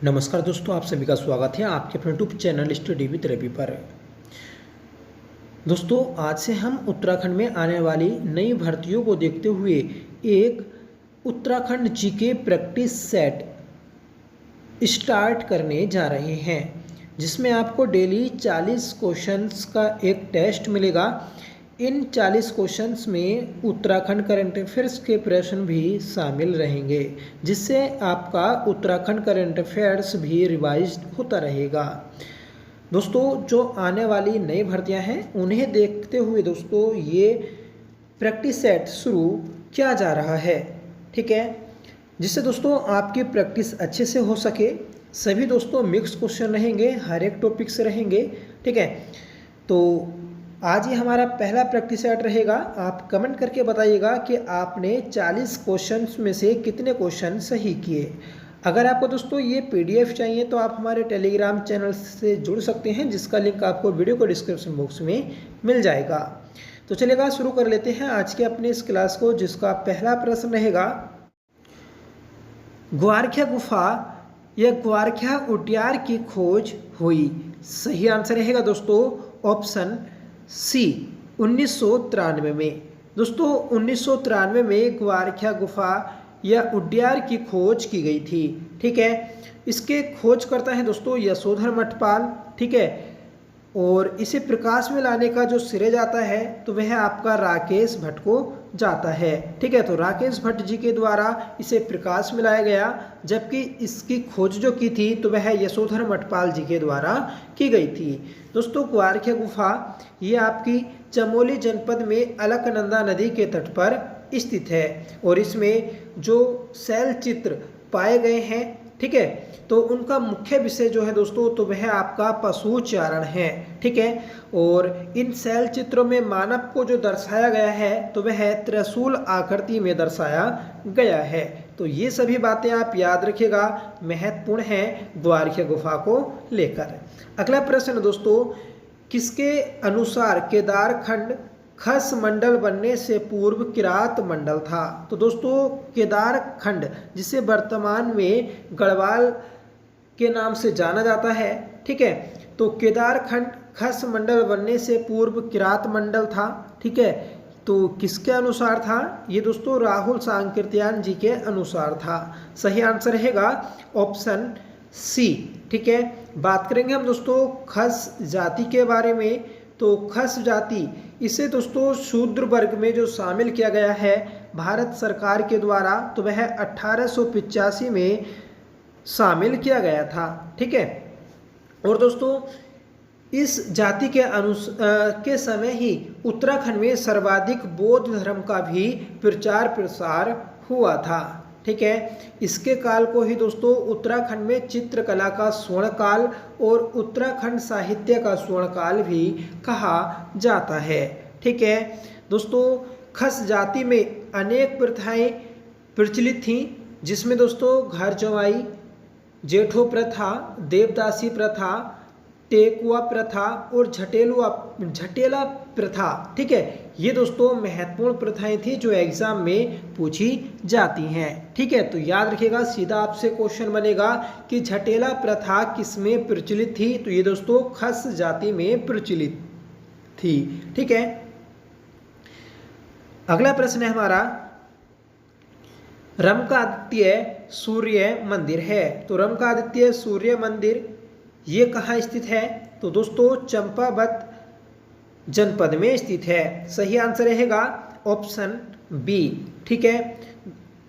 नमस्कार दोस्तों, आप सभी का स्वागत है आपके अपने YouTube channel study with Ravi पर। दोस्तों, आज से हम उत्तराखंड में आने वाली नई भर्तियों को देखते हुए एक Uttarakhand GK practice set start करने जा रहे हैं, जिसमें आपको डेली 40 क्वेश्चंस का एक टेस्ट मिलेगा। इन 40 क्वेश्चंस में उत्तराखंड करंट अफेयर्स के प्रश्न भी शामिल रहेंगे, जिससे आपका उत्तराखंड करंट अफेयर्स भी रिवाइज होता रहेगा। दोस्तों, जो आने वाली नई भर्तियां हैं उन्हें देखते हुए दोस्तों ये प्रैक्टिस सेट शुरू किया जा रहा है, ठीक है, जिससे दोस्तों आपकी प्रैक्टिस अच्छे से हो सके। सभी दोस्तों मिक्स क्वेश्चन रहेंगे, हर एक टॉपिक से रहेंगे, ठीक है। तो आज ये हमारा पहला प्रैक्टिस सेट रहेगा। आप कमेंट करके बताइएगा कि आपने 40 क्वेश्चंस में से कितने क्वेश्चन सही किए। अगर आपको दोस्तों ये पीडीएफ चाहिए तो आप हमारे टेलीग्राम चैनल से जुड़ सकते हैं, जिसका लिंक आपको वीडियो को डिस्क्रिप्शन बॉक्स में मिल जाएगा। तो चलिएगा शुरू कर लेते हैं आज के अपने इस क्लास को, जिसका पहला प्रश्न रहेगा, ग्वारख्या गुफा या ग्वारख्या उद्यान की खोज हुई। सही आंसर रहेगा दोस्तों ऑप्शन सी 1993 में। दोस्तों 1993 में ग्वारख्या गुफा या उद्यान की खोज की गई थी, ठीक है। इसके खोज करता है दोस्तों यशोधर मठपाल, ठीक है, और इसे प्रकाश में लाने का जो श्रेय जाता है तो वह आपका राकेश भट्ट को जाता है, ठीक है। तो राकेश भट्ट जी के द्वारा इसे प्रकाश में लाया गया, जबकि इसकी खोज जो की थी तो वह यशोधर मठपाल जी के द्वारा की गई थी। दोस्तों ग्वारख्या गुफा ये आपकी चमोली जनपद में अलकनंदा नदी के तट पर स्थित है, और इसमें जो शैल चित्र पाए गए हैं, ठीक है, तो उनका मुख्य विषय जो है दोस्तों तो वह आपका पशु चारण है, ठीक है। और इन शैल चित्रों में मानव को जो दर्शाया गया है तो वह त्रिशूल आकृति में दर्शाया गया है। तो ये सभी बातें आप याद रखिएगा, महत्वपूर्ण हैं ग्वारख्या गुफा को लेकर। अगला प्रश्न दोस्तों, किसके अनुसार केदारखंड खस मंडल बनने से पूर्व किरात मंडल था। तो दोस्तों केदारखंड जिसे वर्तमान में गढ़वाल के नाम से जाना जाता है, ठीक है, तो केदारखंड खस मंडल बनने से पूर्व किरात मंडल था, ठीक है। तो किसके अनुसार था ये दोस्तों? राहुल सांकृत्यायन जी के अनुसार था। सही आंसर रहेगा ऑप्शन सी, ठीक है। बात करेंगे हम दोस्तों खस जाति के बारे में। तो खस जाति इसे दोस्तों शूद्र वर्ग में जो शामिल किया गया है भारत सरकार के द्वारा, तो वह 1885 में शामिल किया गया था, ठीक है। और दोस्तों इस जाति के समय ही उत्तराखंड में सर्वाधिक बौद्ध धर्म का भी प्रचार प्रसार हुआ था, ठीक है। इसके काल को ही दोस्तों उत्तराखंड में चित्रकला का स्वर्ण काल और उत्तराखंड साहित्य का स्वर्ण काल भी कहा जाता है, ठीक है। दोस्तों खस जाति में अनेक प्रथाएं प्रचलित थीं, जिसमें दोस्तों घर जवाई, जेठो प्रथा, देवदासी प्रथा, टेकुआ प्रथा और झटेला प्रथा, ठीक है। ये दोस्तों महत्वपूर्ण प्रथाएं थी जो एग्जाम में पूछी जाती हैं, ठीक है। तो याद रखिएगा, सीधा आपसे क्वेश्चन बनेगा कि झटेला प्रथा किसमें प्रचलित थी। तो ये दोस्तों खस जाति में प्रचलित थी, ठीक है। अगला प्रश्न है हमारा, रमकादित्य सूर्य मंदिर है। तो रमकादित्य सूर्य मंदिर ये कहाँ स्थित है? तो दोस्तों चंपावत जनपद में स्थित है। सही आंसर रहेगा ऑप्शन बी, ठीक है।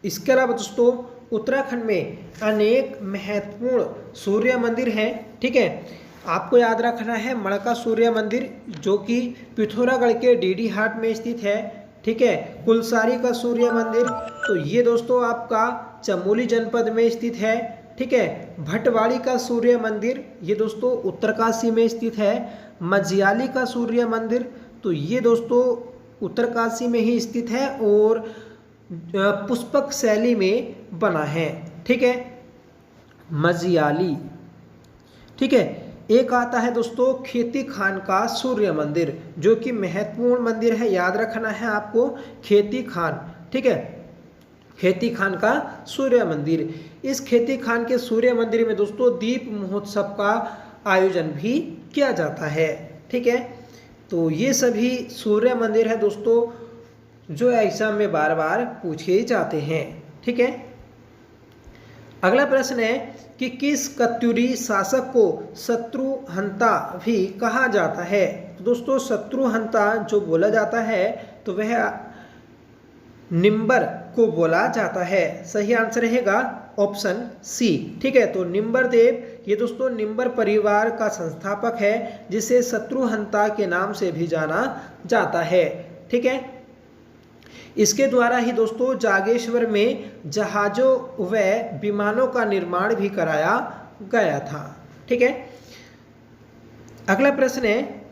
इसके अलावा दोस्तों उत्तराखंड में अनेक महत्वपूर्ण सूर्य मंदिर हैं, ठीक है। आपको याद रखना है मणका सूर्य मंदिर जो कि पिथौरागढ़ के डीडी हाट में स्थित है, ठीक है। कुलसारी का सूर्य मंदिर तो ये दोस्तों आपका चमोली जनपद में स्थित है, ठीक है। भटवाड़ी का सूर्य मंदिर ये दोस्तों उत्तरकाशी में स्थित है। मझियाली का सूर्य मंदिर तो ये दोस्तों उत्तरकाशी में ही स्थित है और पुष्पक शैली में बना है, ठीक है, मझियाली, ठीक है। एक आता है दोस्तों खेती खान का सूर्य मंदिर जो कि महत्वपूर्ण मंदिर है, याद रखना है आपको खेती खान, ठीक है। खेती खान का सूर्य मंदिर। इस खेती खान के सूर्य मंदिर में दोस्तों दीप महोत्सव का आयोजन भी किया जाता है। ठीक है, तो ये सभी सूर्य मंदिर है दोस्तों जो एग्जाम में बार बार पूछे जाते हैं। ठीक है, अगला प्रश्न है कि किस कत्यूरी शासक को शत्रुहंता भी कहा जाता है। तो दोस्तों शत्रुहंता जो बोला जाता है तो वह निम्बर को बोला जाता है। सही आंसर रहेगा ऑप्शन सी। ठीक है, तो निम्बर देव ये दोस्तों निम्बर परिवार का संस्थापक है जिसे शत्रुहंता के नाम से भी जाना जाता है। ठीक है, इसके द्वारा ही दोस्तों जागेश्वर में जहाजों व विमानों का निर्माण भी कराया गया था। ठीक है, अगला प्रश्न है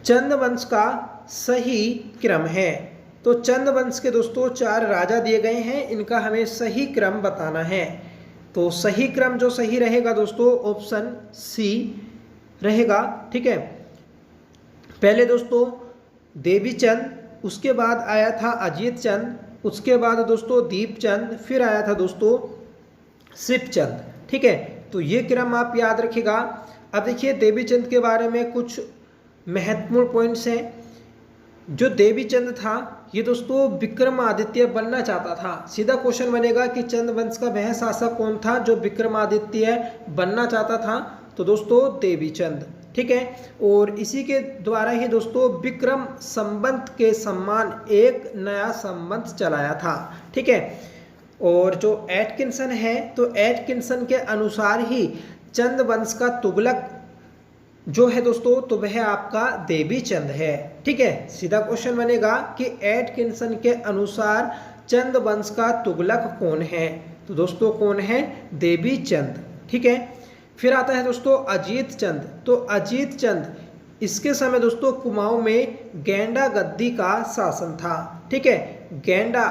चंद वंश का सही क्रम है। तो चंद वंश के दोस्तों 4 राजा दिए गए हैं, इनका हमें सही क्रम बताना है। तो सही क्रम जो सही रहेगा दोस्तों ऑप्शन सी रहेगा। ठीक है, पहले दोस्तों देवीचंद, उसके बाद आया था अजीत चंद, उसके बाद दोस्तों दीपचंद, फिर आया था दोस्तों शिवचंद। ठीक है, तो ये क्रम आप याद रखिएगा। अब देखिए देवीचंद के बारे में कुछ महत्वपूर्ण पॉइंट्स हैं। जो देवीचंद था ये दोस्तों विक्रमादित्य बनना चाहता था। सीधा क्वेश्चन बनेगा कि चंद वंश का वह शासक कौन था जो विक्रमादित्य बनना चाहता था। तो दोस्तों देवीचंद। ठीक है, और इसी के द्वारा ही दोस्तों विक्रम संबंत के सम्मान एक नया संबंध चलाया था। ठीक है, और जो एटकिंसन है तो एटकिंसन के अनुसार ही चंद वंश का तुगलक जो है दोस्तों तो वह आपका देवीचंद है। ठीक है, सीधा क्वेश्चन बनेगा कि एटकिंसन के अनुसार चंद वंश का तुगलक कौन है। तो दोस्तों कौन है, देवीचंद। ठीक है, फिर आता है दोस्तों अजीत चंद। तो अजीत चंद इसके समय दोस्तों कुमाऊं में गैंडा गद्दी का शासन था। ठीक है, गैंडा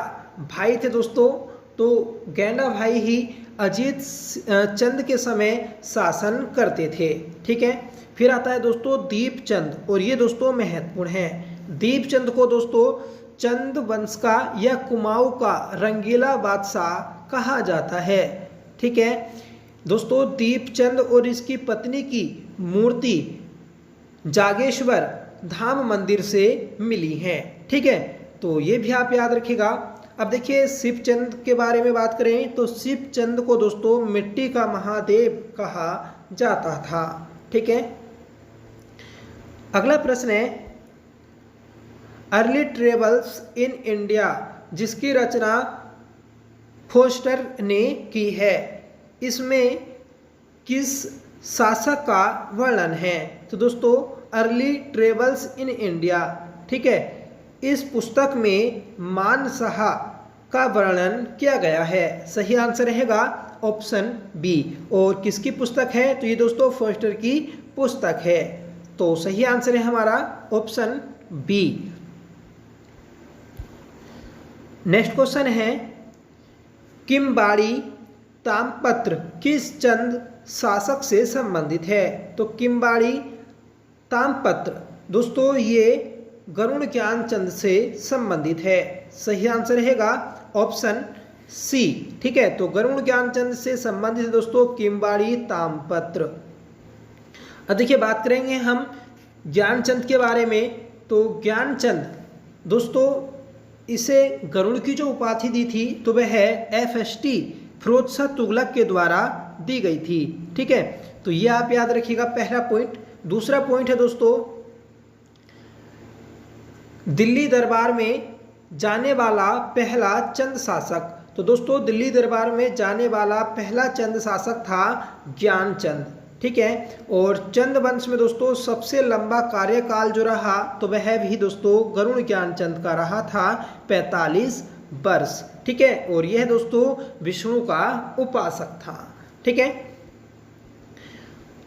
भाई थे दोस्तों, तो गैंडा भाई ही अजीत चंद के समय शासन करते थे। ठीक है, फिर आता है दोस्तों दीपचंद, और ये दोस्तों महत्वपूर्ण है। दीपचंद को दोस्तों चंद वंश का या कुमाऊं का रंगीला बादशाह कहा जाता है। ठीक है दोस्तों, दीपचंद और इसकी पत्नी की मूर्ति जागेश्वर धाम मंदिर से मिली है। ठीक है, तो ये भी आप याद रखिएगा। अब देखिए शिवचंद के बारे में बात करें तो शिवचंद को दोस्तों मिट्टी का महादेव कहा जाता था। ठीक है, अगला प्रश्न है अर्ली ट्रेवल्स इन इंडिया जिसकी रचना फोस्टर ने की है, इसमें किस शासक का वर्णन है। तो दोस्तों अर्ली ट्रेवल्स इन इंडिया, ठीक है, इस पुस्तक में मानसाह का वर्णन किया गया है। सही आंसर रहेगा ऑप्शन बी। और किसकी पुस्तक है, तो ये दोस्तों फोस्टर की पुस्तक है। तो सही आंसर है हमारा ऑप्शन बी। नेक्स्ट क्वेश्चन है किम्बाड़ी ताम्रपत्र किस चंद शासक से संबंधित है। तो किम्बाड़ी ताम्रपत्र दोस्तों ये गरुड़ ज्ञान चंद से संबंधित है। सही आंसर रहेगा ऑप्शन सी। ठीक है, तो गरुड़ ज्ञान चंद से संबंधित है दोस्तों किम्बाड़ी ताम्रपत्र। अब देखिए बात करेंगे हम ज्ञानचंद के बारे में। तो ज्ञानचंद दोस्तों इसे गरुड़ की जो उपाधि दी थी तो वह FST फिरोज शाह तुगलक के द्वारा दी गई थी। ठीक है, तो ये आप याद रखिएगा पहला पॉइंट। दूसरा पॉइंट है दोस्तों दिल्ली दरबार में जाने वाला पहला चंद शासक। तो दोस्तों दिल्ली दरबार में जाने वाला पहला चंद शासक था ज्ञानचंद। ठीक है, और चंद वंश में दोस्तों सबसे लंबा कार्यकाल जो रहा तो वह भी दोस्तों गरुड़ ज्ञानचंद का रहा था 45 वर्ष। ठीक है, और यह दोस्तों विष्णु का उपासक था। ठीक है,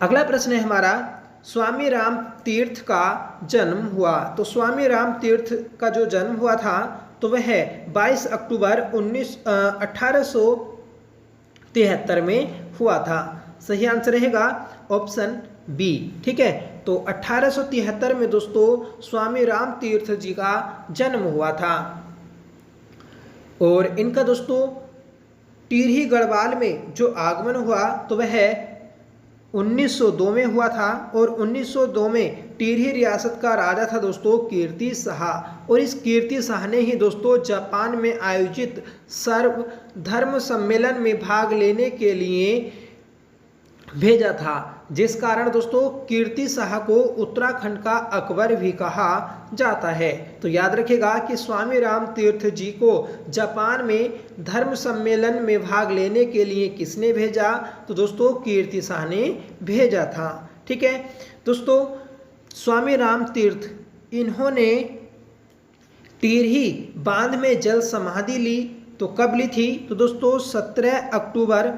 अगला प्रश्न है हमारा स्वामी राम तीर्थ का जन्म हुआ। तो स्वामी राम तीर्थ का जो जन्म हुआ था तो वह 22 अक्टूबर 1873 में हुआ था। सही आंसर रहेगा ऑप्शन बी। ठीक है, तो 1873 में दोस्तों स्वामी राम तीर्थ जी का जन्म हुआ था। और इनका दोस्तों टिहरी गढ़वाल में जो आगमन हुआ तो वह 1902 में हुआ था। और 1902 में टिहरी रियासत का राजा था दोस्तों कीर्ति शाह। और इस कीर्ति शाह ने ही दोस्तों जापान में आयोजित सर्व धर्म सम्मेलन में भाग लेने के लिए भेजा था, जिस कारण दोस्तों कीर्ति शाह को उत्तराखंड का अकबर भी कहा जाता है। तो याद रखिएगा कि स्वामी राम तीर्थ जी को जापान में धर्म सम्मेलन में भाग लेने के लिए किसने भेजा? तो दोस्तों कीर्ति शाह ने भेजा था। ठीक है दोस्तों, स्वामी राम तीर्थ इन्होंने टिहरी बांध में जल समाधि ली। तो कब ली थी? तो दोस्तों 17 अक्टूबर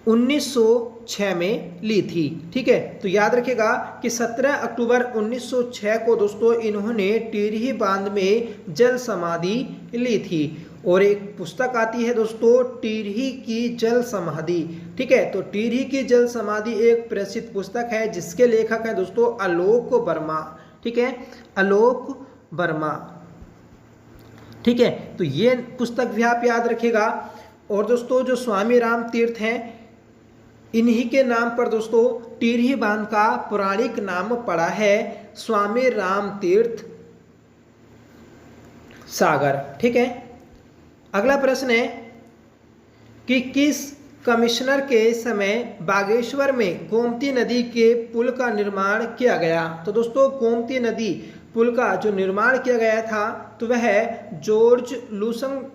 1906 में ली थी। ठीक है, तो याद रखिएगा कि 17 अक्टूबर 1906 को दोस्तों इन्होंने टिहरी बांध में जल समाधि ली थी। और एक पुस्तक आती है दोस्तों टिहरी की जल समाधि। ठीक है, तो टिहरी की जल समाधि एक प्रसिद्ध पुस्तक है जिसके लेखक हैं दोस्तों आलोक वर्मा। ठीक है, आलोक वर्मा। ठीक है, तो ये पुस्तक भी आप याद रखिएगा। और दोस्तों जो स्वामी राम तीर्थ हैं, इन्हीं के नाम पर दोस्तों टिहरी बांध का पौराणिक नाम पड़ा है स्वामी राम तीर्थ सागर। ठीक है, अगला प्रश्न है कि किस कमिश्नर के समय बागेश्वर में गोमती नदी के पुल का निर्माण किया गया? तो दोस्तों गोमती नदी पुल का जो निर्माण किया गया था तो वह जॉर्ज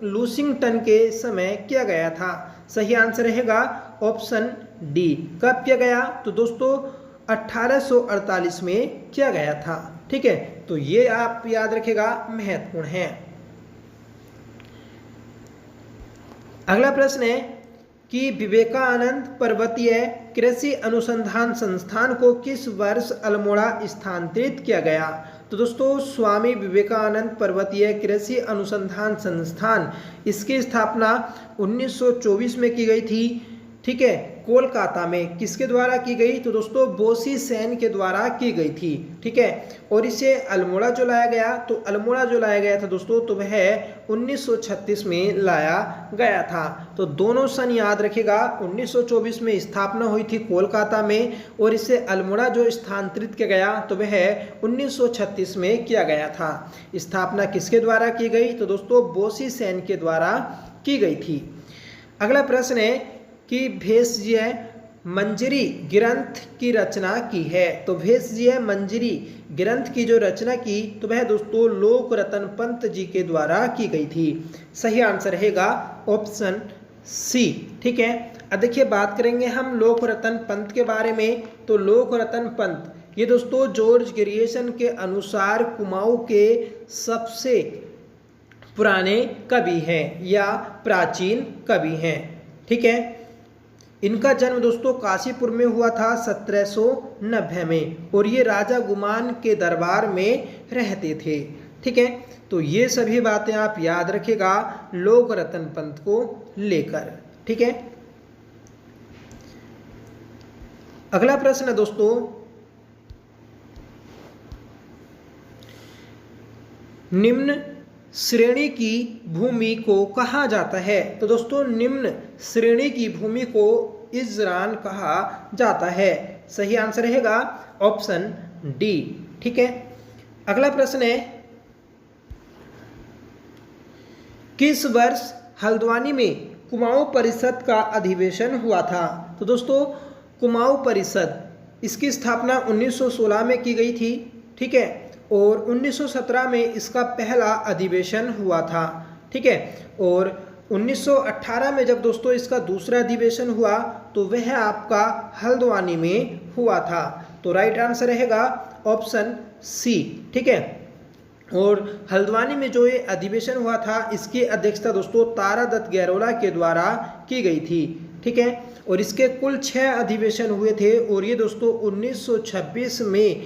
लूसिंगटन के समय किया गया था। सही आंसर रहेगा ऑप्शन डी। कब किया गया? तो दोस्तों 1848 में किया गया था। ठीक है, तो ये आप याद रखिएगा, महत्वपूर्ण है। अगला प्रश्न है कि विवेकानंद पर्वतीय कृषि अनुसंधान संस्थान को किस वर्ष अल्मोड़ा स्थानांतरित किया गया? तो दोस्तों स्वामी विवेकानंद पर्वतीय कृषि अनुसंधान संस्थान, इसकी स्थापना 1924 में की गई थी। ठीक है, कोलकाता में किसके द्वारा की गई? तो दोस्तों बोसी सेन के द्वारा की गई थी। ठीक है, और इसे अल्मोड़ा जो लाया गया, तो अल्मोड़ा जो लाया गया था दोस्तों तो वह 1936 में लाया गया था। तो दोनों सन याद रखिएगा, 1924 में स्थापना हुई थी कोलकाता में और इसे अल्मोड़ा जो स्थानांतरित किया गया तो वह 1936 में किया गया था। स्थापना किसके द्वारा की गई? तो दोस्तों बोसी सेन के द्वारा की गई थी। अगला प्रश्न है कि भेषजीय मंजरी ग्रंथ की रचना की है। तो भेषजीय मंजरी ग्रंथ की जो रचना की तो वह दोस्तों लोक रतन पंत जी के द्वारा की गई थी। सही आंसर रहेगा ऑप्शन सी। ठीक है, अब देखिए बात करेंगे हम लोक रतन पंत के बारे में। तो लोक रतन पंत ये दोस्तों जॉर्ज ग्रियर्सन के अनुसार कुमाऊं के सबसे पुराने कवि हैं या प्राचीन कवि हैं। ठीक है, इनका जन्म दोस्तों काशीपुर में हुआ था 1790 में और ये राजा गुमान के दरबार में रहते थे। ठीक है, तो ये सभी बातें आप याद रखिएगा लोक रतन पंत को लेकर। ठीक है, अगला प्रश्न है दोस्तों निम्न श्रेणी की भूमि को कहा जाता है? तो दोस्तों निम्न श्रेणी की भूमि को इजरान कहा जाता है। सही आंसर रहेगा ऑप्शन डी। ठीक है, अगला प्रश्न है किस वर्ष हल्द्वानी में कुमाऊं परिषद का अधिवेशन हुआ था? तो दोस्तों कुमाऊं परिषद इसकी स्थापना 1916 में की गई थी। ठीक है, और 1917 में इसका पहला अधिवेशन हुआ था। ठीक है, और 1918 में जब दोस्तों इसका दूसरा अधिवेशन हुआ तो वह आपका हल्द्वानी में हुआ था। तो राइट आंसर रहेगा ऑप्शन सी। ठीक है, और हल्द्वानी में जो ये अधिवेशन हुआ था इसकी अध्यक्षता दोस्तों तारादत्त गैरोला के द्वारा की गई थी। ठीक है, और इसके कुल 6 अधिवेशन हुए थे और ये दोस्तों 1926 में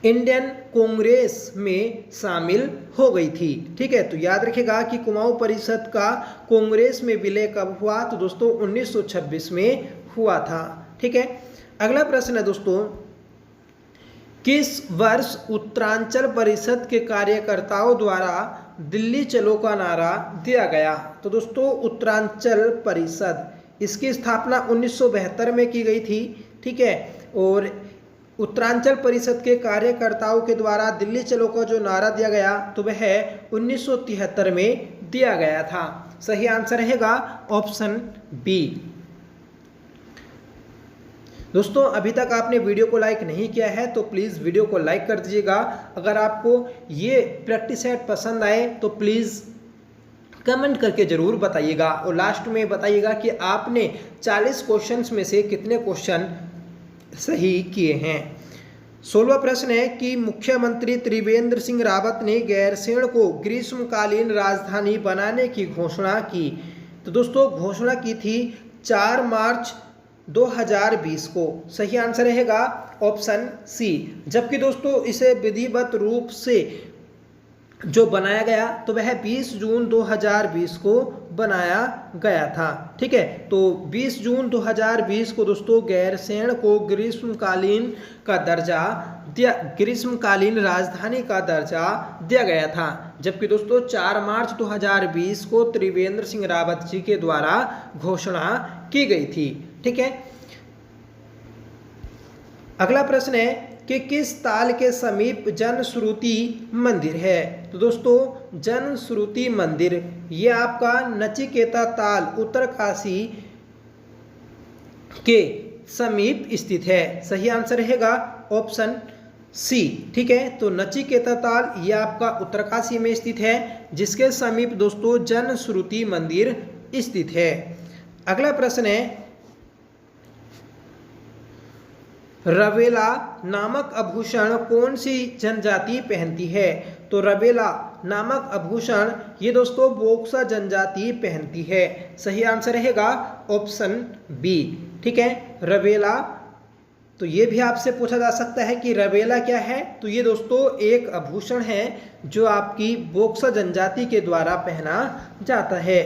इंडियन कांग्रेस में शामिल हो गई थी। ठीक है, तो याद रखिएगा कि कुमाऊं परिषद का कांग्रेस में विलय कब हुआ? तो दोस्तों 1926 में हुआ था। ठीक है, अगला प्रश्न है दोस्तों किस वर्ष उत्तरांचल परिषद के कार्यकर्ताओं द्वारा दिल्ली चलो का नारा दिया गया? तो दोस्तों उत्तरांचल परिषद इसकी स्थापना 1972 में की गई थी, ठीक है। और उत्तरांचल परिषद के कार्यकर्ताओं के द्वारा दिल्ली चलो का जो नारा दिया गया तो वह 1973 में दिया गया था। सही आंसर रहेगा ऑप्शन बी। दोस्तों अभी तक आपने वीडियो को लाइक नहीं किया है तो प्लीज़ वीडियो को लाइक कर दीजिएगा। अगर आपको ये प्रैक्टिस सेट पसंद आए तो प्लीज़ कमेंट करके ज़रूर बताइएगा और लास्ट में बताइएगा कि आपने 40 क्वेश्चंस में से कितने क्वेश्चन सही किए हैं। 16वां प्रश्न है कि मुख्यमंत्री त्रिवेंद्र सिंह रावत ने गैरसैंण को ग्रीष्मकालीन राजधानी बनाने की घोषणा की। तो दोस्तों घोषणा की थी 4 मार्च 2020 को। सही आंसर रहेगा ऑप्शन सी। जबकि दोस्तों इसे विधिवत रूप से जो बनाया गया तो वह 20 जून 2020 को बनाया गया था, ठीक है। तो 20 जून 2020 को दोस्तों गैरसैंण को ग्रीष्मकालीन राजधानी का दर्जा दिया गया था। जबकि दोस्तों 4 मार्च 2020 को त्रिवेंद्र सिंह रावत जी के द्वारा घोषणा की गई थी, ठीक है। अगला प्रश्न है कि किस ताल के समीप जनश्रुति मंदिर है? तो दोस्तों जनश्रुति मंदिर ये आपका नचिकेता ताल उत्तरकाशी के समीप स्थित है। सही आंसर रहेगा ऑप्शन सी, ठीक है। तो नचिकेता ताल ये आपका उत्तरकाशी में स्थित है, जिसके समीप दोस्तों जनश्रुति मंदिर स्थित है। अगला प्रश्न है रवेला नामक आभूषण कौन सी जनजाति पहनती है? तो रवेला नामक आभूषण ये दोस्तों बोक्सा जनजाति पहनती है। सही आंसर रहेगा ऑप्शन बी, ठीक है। रवेला तो ये भी आपसे पूछा जा सकता है कि रवेला क्या है? तो ये दोस्तों एक आभूषण है जो आपकी बोक्सा जनजाति के द्वारा पहना जाता है।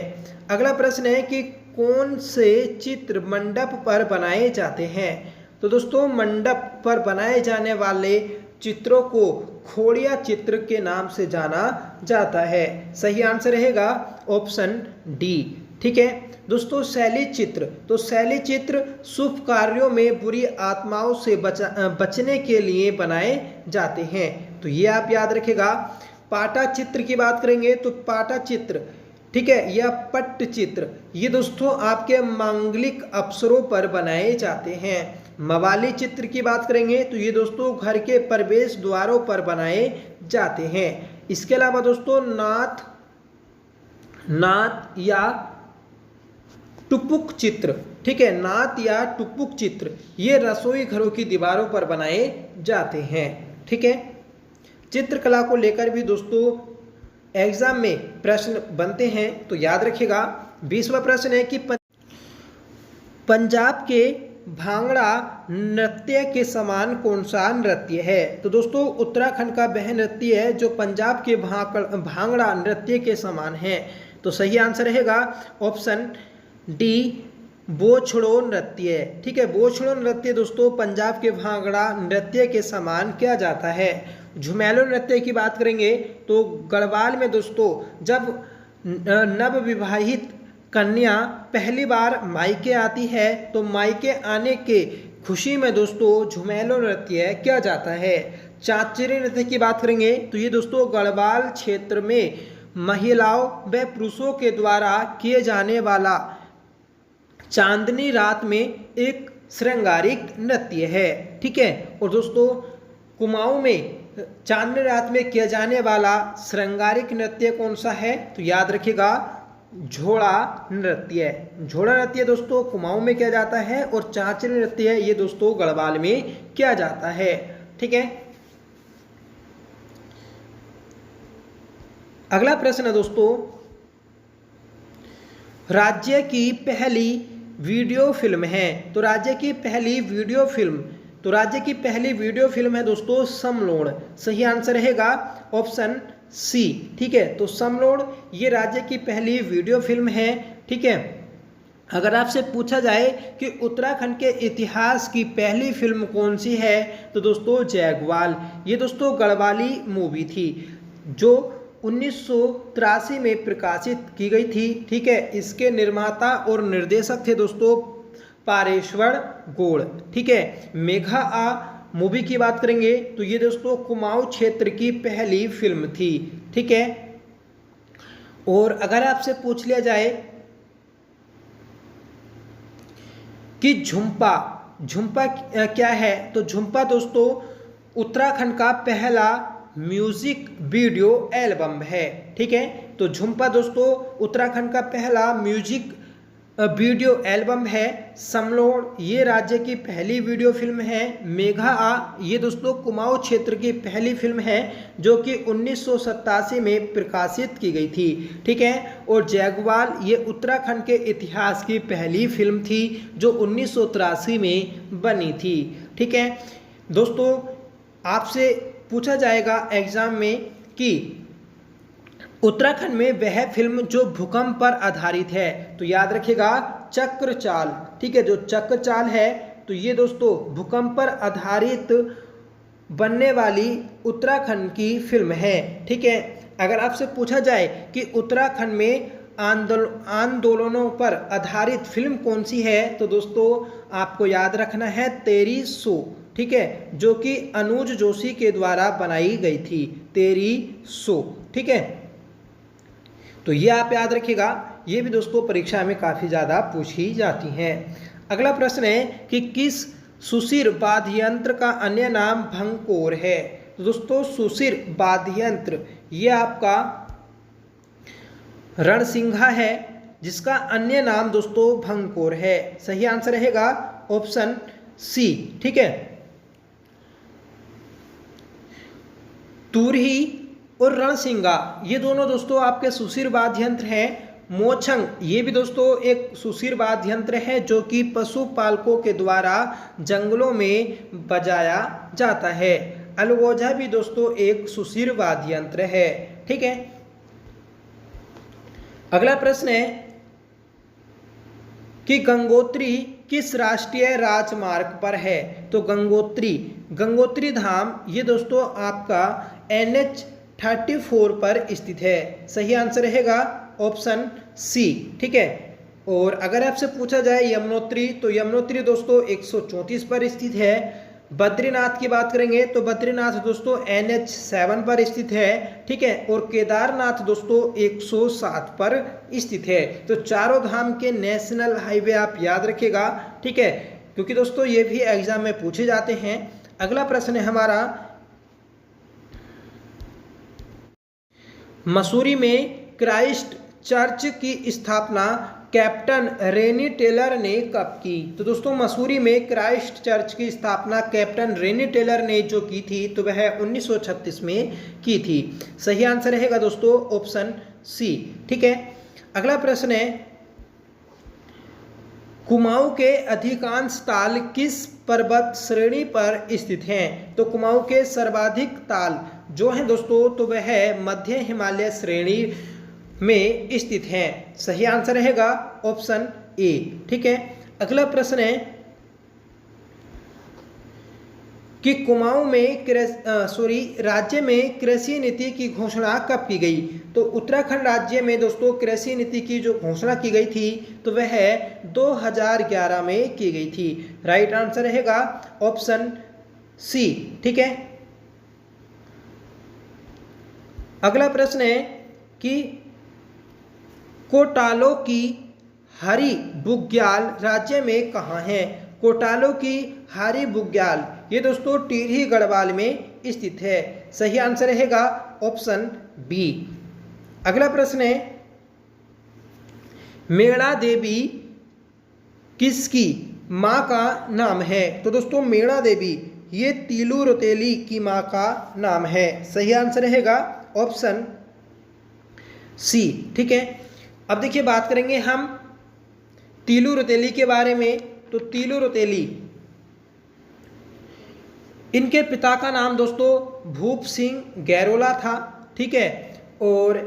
अगला प्रश्न है कि कौन से चित्र मंडप पर बनाए जाते हैं? तो दोस्तों मंडप पर बनाए जाने वाले चित्रों को खोड़िया चित्र के नाम से जाना जाता है। सही आंसर रहेगा ऑप्शन डी, ठीक है। दोस्तों शैली चित्र, तो शैली चित्र शुभ कार्यों में बुरी आत्माओं से बचने के लिए बनाए जाते हैं, तो ये आप याद रखिएगा। पाटा चित्र की बात करेंगे तो पाटा चित्र, ठीक है, या पट्टचित्र ये दोस्तों आपके मांगलिक अवसरों पर बनाए जाते हैं। मवाली चित्र की बात करेंगे तो ये दोस्तों घर के प्रवेश द्वारों पर बनाए जाते हैं। इसके अलावा दोस्तों नात या टुपुक चित्र, ठीक है, नात या टुपुक चित्र ये रसोई घरों की दीवारों पर बनाए जाते हैं, ठीक है। चित्रकला को लेकर भी दोस्तों एग्जाम में प्रश्न बनते हैं तो याद रखिएगा। 20वां प्रश्न है कि पंजाब के भांगड़ा नृत्य के समान कौन सा नृत्य है? तो दोस्तों उत्तराखंड का वह नृत्य है जो पंजाब के भांगड़ा नृत्य के समान है। तो सही आंसर रहेगा ऑप्शन डी बोछड़ो नृत्य, ठीक है। बोछड़ो नृत्य दोस्तों पंजाब के भांगड़ा नृत्य के समान किया जाता है। झुमेलो नृत्य की बात करेंगे तो गढ़वाल में दोस्तों जब नवविवाहित कन्या पहली बार मायके आती है तो मायके आने के खुशी में दोस्तों झुमेलो नृत्य किया जाता है। चांचरी नृत्य की बात करेंगे तो ये दोस्तों गढ़वाल क्षेत्र में महिलाओं व पुरुषों के द्वारा किए जाने वाला चांदनी रात में एक श्रृंगारिक नृत्य है, ठीक है। और दोस्तों कुमाऊं में चांदनी रात में किया जाने वाला श्रृंगारिक नृत्य कौन सा है? तो याद रखिएगा झोड़ा नृत्य। झोड़ा नृत्य दोस्तों कुमाऊं में किया जाता है और चांचरी नृत्य ये दोस्तों गढ़वाल में किया जाता है, ठीक है। अगला प्रश्न है दोस्तों राज्य की पहली वीडियो फिल्म है। तो राज्य की पहली वीडियो फिल्म है दोस्तों समलोड़। सही आंसर रहेगा ऑप्शन सी, ठीक है। तो समलोड़ ये राज्य की पहली वीडियो फिल्म है, ठीक है। अगर आपसे पूछा जाए कि उत्तराखंड के इतिहास की पहली फिल्म कौन सी है, तो दोस्तों जैगवाल। ये दोस्तों गढ़वाली मूवी थी जो 1983 में प्रकाशित की गई थी। ठीक है, इसके निर्माता और निर्देशक थे दोस्तों पारेश्वर गौड़। ठीक है, मेघा आ मूवी की बात करेंगे तो ये दोस्तों कुमाऊं क्षेत्र की पहली फिल्म थी। ठीक है, और अगर आपसे पूछ लिया जाए कि झुम्पा, झुम्पा क्या है, तो झुम्पा दोस्तों उत्तराखंड का पहला म्यूजिक वीडियो एल्बम है। ठीक है, तो झुम्पा दोस्तों उत्तराखंड का पहला म्यूजिक वीडियो एल्बम है। समलोड़ ये राज्य की पहली वीडियो फिल्म है। मेघा आ ये दोस्तों कुमाऊं क्षेत्र की पहली फिल्म है जो कि 1987 में प्रकाशित की गई थी। ठीक है, और जैगवाल ये उत्तराखंड के इतिहास की पहली फिल्म थी जो 1983 में बनी थी। ठीक है दोस्तों, आपसे पूछा जाएगा एग्जाम में कि उत्तराखंड में वह फिल्म जो भूकंप पर आधारित है, तो याद रखिएगा चक्रचाल। ठीक है, जो चक्रचाल है तो ये दोस्तों भूकंप पर आधारित बनने वाली उत्तराखंड की फिल्म है। ठीक है, अगर आपसे पूछा जाए कि उत्तराखंड में आंदोलनों पर आधारित फिल्म कौन सी है, तो दोस्तों आपको याद रखना है तेरी सो। ठीक है, जो कि अनुज जोशी के द्वारा बनाई गई थी, तेरी सो। ठीक है, तो ये आप याद रखिएगा, ये भी दोस्तों परीक्षा में काफ़ी ज़्यादा पूछी जाती हैं। अगला प्रश्न है कि किस सुशिर वाद्य यंत्र का अन्य नाम भंकोर है। तो दोस्तों सुशिर वाद्य यंत्र ये आपका रणसिंघा है जिसका अन्य नाम दोस्तों भंकोर है। सही आंसर रहेगा ऑप्शन सी। ठीक है, तुरही और रणसिंगा ये दोनों दोस्तों आपके सुशिर वाद्य यंत्र हैं। मोछंग ये भी दोस्तों एक सुशिर वाद्य यंत्र है जो कि पशुपालकों के द्वारा जंगलों में बजाया जाता है। अलगोजा भी दोस्तों एक सुशिर वाद्य यंत्र है। ठीक है, अगला प्रश्न है कि गंगोत्री किस राष्ट्रीय राजमार्ग पर है। तो गंगोत्री धाम ये दोस्तों आपका NH-34 पर स्थित है। सही आंसर रहेगा ऑप्शन सी। ठीक है, और अगर आपसे पूछा जाए यमुनोत्री, तो यमुनोत्री दोस्तों 134 पर स्थित है। बद्रीनाथ की बात करेंगे तो बद्रीनाथ दोस्तों NH-7 पर स्थित है। ठीक है, और केदारनाथ दोस्तों 107 पर स्थित है। तो चारों धाम के नेशनल हाईवे आप याद रखिएगा। ठीक है, क्योंकि दोस्तों ये भी एग्जाम में पूछे जाते हैं। अगला प्रश्न है हमारा, मसूरी में क्राइस्ट चर्च की स्थापना कैप्टन रेनी टेलर ने कब की। तो दोस्तों मसूरी में क्राइस्ट चर्च की स्थापना कैप्टन रेनी टेलर ने जो की थी तो वह 1936 में की थी। सही आंसर रहेगा दोस्तों ऑप्शन सी। ठीक है, अगला प्रश्न है, कुमाऊं के अधिकांश ताल किस पर्वत श्रेणी पर स्थित हैं। तो कुमाऊं के सर्वाधिक ताल जो हैं दोस्तों तो वह मध्य हिमालय श्रेणी में स्थित हैं। सही आंसर रहेगा ऑप्शन ए। ठीक है, अगला प्रश्न है कि कुमाऊं में राज्य में कृषि नीति की घोषणा कब की गई। तो उत्तराखंड राज्य में दोस्तों कृषि नीति की जो घोषणा की गई थी तो वह 2011 में की गई थी। राइट आंसर रहेगा ऑप्शन सी। ठीक है, अगला प्रश्न है कि कोटालो की हरी बुग्याल राज्य में कहाँ है। कोटालो की हरी बुग्याल ये दोस्तों टिहरी गढ़वाल में स्थित है। सही आंसर रहेगा ऑप्शन बी। अगला प्रश्न है, मेणा देवी किसकी माँ का नाम है। तो दोस्तों मेणा देवी ये तीलू रौतेली की माँ का नाम है। सही आंसर रहेगा ऑप्शन सी। ठीक है, अब देखिए बात करेंगे हम तीलू रौतेली के बारे में। तो तीलू रौतेली इनके पिता का नाम दोस्तों भूप सिंह गैरोला था। ठीक है, और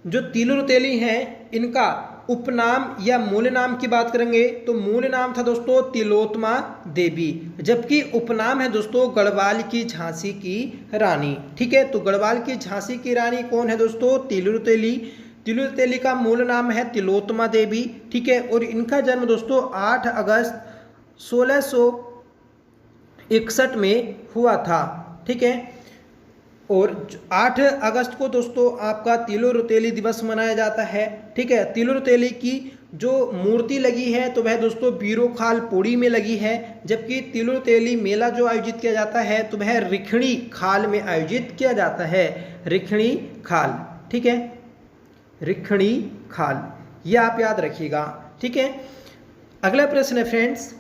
जो तीलू रौतेली हैं इनका उपनाम या मूल नाम की बात करेंगे तो मूल नाम था दोस्तों तिलोत्तमा देवी, जबकि उपनाम है दोस्तों गढ़वाल की झांसी की रानी। ठीक है, तो गढ़वाल की झांसी की रानी कौन है दोस्तों? तिलुर तेली। तिलुर तेली का मूल नाम है तिलोत्तमा देवी। ठीक है, और इनका जन्म दोस्तों 8 अगस्त 1661 में हुआ था। ठीक है, और 8 अगस्त को दोस्तों आपका तिलुर तेली दिवस मनाया जाता है। ठीक है, तिलुर तेली की जो मूर्ति लगी है तो वह दोस्तों बीरोखाल पौड़ी में लगी है, जबकि तिलुर तेली मेला जो आयोजित किया जाता है तो वह रिखणी खाल में आयोजित किया जाता है। रिखणी खाल, ठीक है, रिखणी खाल, यह आप याद रखिएगा। ठीक है, अगला प्रश्न है फ्रेंड्स,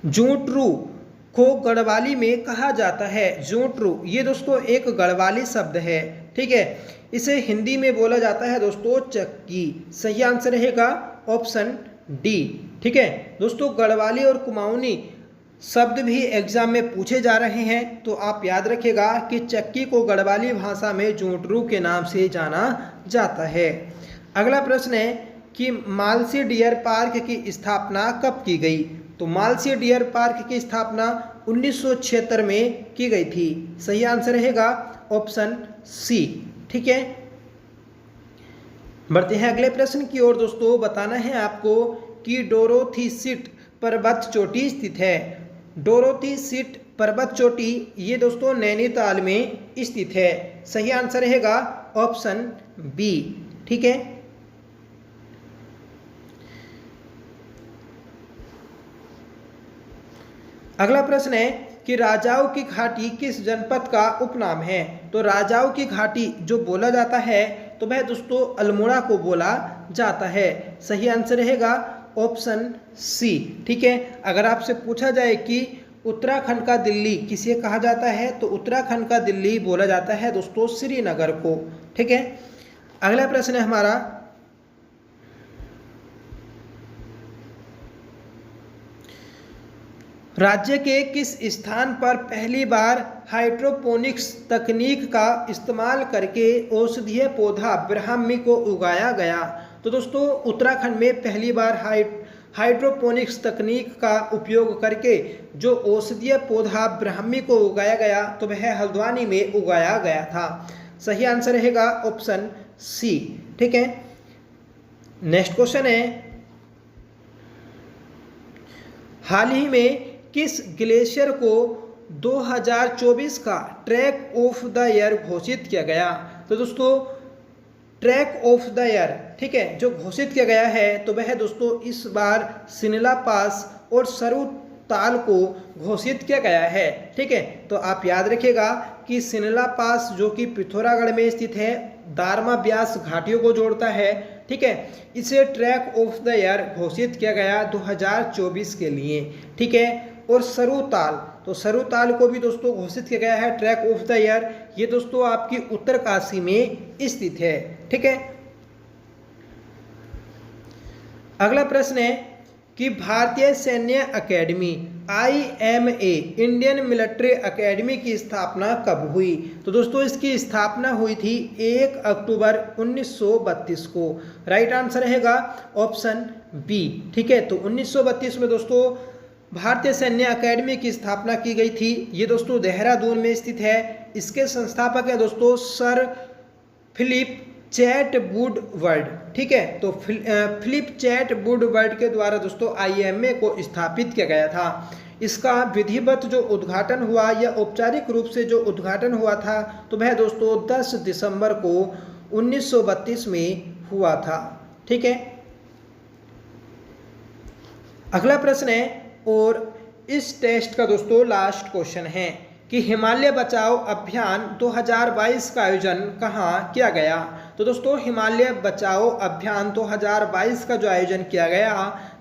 जोंटरू को गढ़वाली में कहा जाता है। जोंटरू ये दोस्तों एक गढ़वाली शब्द है। ठीक है, इसे हिंदी में बोला जाता है दोस्तों चक्की। सही आंसर रहेगा ऑप्शन डी। ठीक है दोस्तों, गढ़वाली और कुमाऊनी शब्द भी एग्जाम में पूछे जा रहे हैं, तो आप याद रखिएगा कि चक्की को गढ़वाली भाषा में जोंटरू के नाम से जाना जाता है। अगला प्रश्न है कि मालसी डियर पार्क की स्थापना कब की गई? तो मालसी डियर पार्क की स्थापना 1976 में की गई थी। सही आंसर रहेगा ऑप्शन सी। ठीक है, बढ़ते हैं अगले प्रश्न की ओर। दोस्तों बताना है आपको कि डोरोथी सीट पर्वत चोटी स्थित है। डोरोथी सीट पर्वत चोटी ये दोस्तों नैनीताल में स्थित है। सही आंसर रहेगा ऑप्शन बी। ठीक है, अगला प्रश्न है कि राजाओं की घाटी किस जनपद का उपनाम है? तो राजाओं की घाटी जो बोला जाता है तो वह दोस्तों अल्मोड़ा को बोला जाता है। सही आंसर रहेगा ऑप्शन सी। ठीक है, अगर आपसे पूछा जाए कि उत्तराखंड का दिल्ली किसे कहा जाता है तो उत्तराखंड का दिल्ली बोला जाता है दोस्तों श्रीनगर को। ठीक है, अगला प्रश्न है हमारा, राज्य के किस स्थान पर पहली बार हाइड्रोपोनिक्स तकनीक का इस्तेमाल करके औषधीय पौधा ब्राह्मी को उगाया गया? तो दोस्तों उत्तराखंड में पहली बार हाइड्रोपोनिक्स तकनीक का उपयोग करके जो औषधीय पौधा ब्राह्मी को उगाया गया तो वह हल्द्वानी में उगाया गया था। सही आंसर रहेगा ऑप्शन सी। ठीक है, नेक्स्ट क्वेश्चन है, हाल ही में किस ग्लेशियर को 2024 का ट्रैक ऑफ द ईयर घोषित किया गया? तो दोस्तों ट्रैक ऑफ द ईयर, ठीक है, जो घोषित किया गया है तो वह दोस्तों इस बार सिनला पास और सरू ताल को घोषित किया गया है। ठीक है, तो आप याद रखिएगा कि सिनला पास जो कि पिथौरागढ़ में स्थित है, दारमा ब्यास घाटियों को जोड़ता है। ठीक है, इसे ट्रैक ऑफ द ईयर घोषित किया गया 2024 के लिए। ठीक है, और सरू ताल, तो सरू ताल को भी दोस्तों घोषित किया गया है ट्रैक ऑफ द ईयर। ये दोस्तों आपकी उत्तरकाशी में स्थित है। ठीक है, अगला प्रश्न है कि भारतीय सैन्य academy IMA Indian military academy की स्थापना कब हुई? तो दोस्तों इसकी स्थापना हुई थी 1 अक्टूबर 1932 को। राइट आंसर रहेगा ऑप्शन बी। ठीक है, तो 1932 में दोस्तों भारतीय सैन्य अकेडमी की स्थापना की गई थी। ये दोस्तों देहरादून में स्थित है। इसके संस्थापक है दोस्तों सर फिलिप चैटवुड-वर्ड। ठीक है, तो फिलिप चैटवुड-वर्ड के द्वारा दोस्तों IMA को स्थापित किया गया था। इसका विधिवत जो उद्घाटन हुआ या औपचारिक रूप से जो उद्घाटन हुआ था तो वह दोस्तों 10 दिसंबर को 1932 में हुआ था। ठीक है, अगला प्रश्न है और इस टेस्ट का दोस्तों लास्ट क्वेश्चन है कि हिमालय बचाओ अभियान 2022 का आयोजन कहाँ किया गया? तो दोस्तों हिमालय बचाओ अभियान 2022 का जो आयोजन किया गया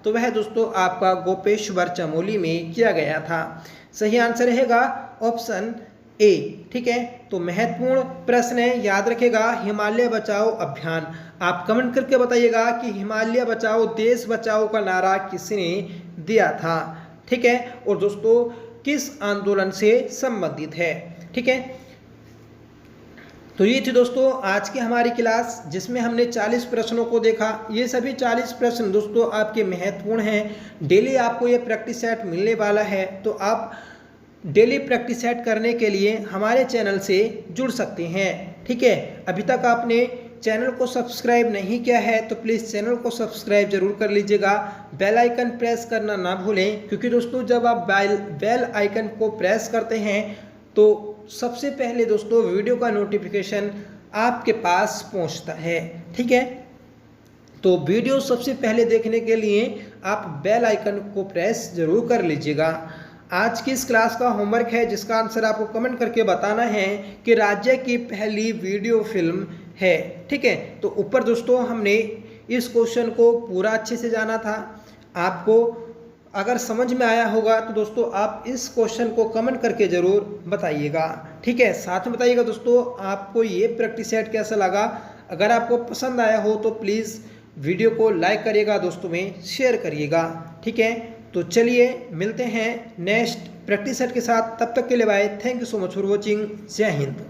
तो वह दोस्तों आपका गोपेश्वर चमोली में किया गया था। सही आंसर रहेगा ऑप्शन ए। ठीक है, तो महत्वपूर्ण प्रश्न है, याद रखेगा हिमालय बचाओ अभियान। आप कमेंट करके बताइएगा कि हिमालय बचाओ देश बचाओ का नारा किसने दिया था? ठीक है, और दोस्तों किस आंदोलन से संबंधित है? ठीक है, तो ये थी दोस्तों आज की हमारी क्लास, जिसमें हमने 40 प्रश्नों को देखा। ये सभी 40 प्रश्न दोस्तों आपके महत्वपूर्ण हैं। डेली आपको ये प्रैक्टिस सेट मिलने वाला है, तो आप डेली प्रैक्टिस सेट करने के लिए हमारे चैनल से जुड़ सकते हैं। ठीक है, अभी तक आपने चैनल को सब्सक्राइब नहीं किया है तो प्लीज़ चैनल को सब्सक्राइब जरूर कर लीजिएगा। बेल आइकन प्रेस करना ना भूलें, क्योंकि दोस्तों जब आप बेल आइकन को प्रेस करते हैं तो सबसे पहले दोस्तों वीडियो का नोटिफिकेशन आपके पास पहुंचता है। ठीक है, तो वीडियो सबसे पहले देखने के लिए आप बेल आइकन को प्रेस जरूर कर लीजिएगा। आज की इस क्लास का होमवर्क है, जिसका आंसर आपको कमेंट करके बताना है कि राज्य की पहली वीडियो फिल्म है। ठीक है, तो ऊपर दोस्तों हमने इस क्वेश्चन को पूरा अच्छे से जाना था। आपको अगर समझ में आया होगा तो दोस्तों आप इस क्वेश्चन को कमेंट करके ज़रूर बताइएगा। ठीक है, साथ में बताइएगा दोस्तों आपको ये प्रैक्टिस सेट कैसा लगा। अगर आपको पसंद आया हो तो प्लीज़ वीडियो को लाइक करिएगा, दोस्तों में शेयर करिएगा। ठीक है, तो चलिए मिलते हैं नेक्स्ट प्रैक्टिस सेट के साथ। तब तक के लिए bye. Thank you so much for watching. Jai Hind.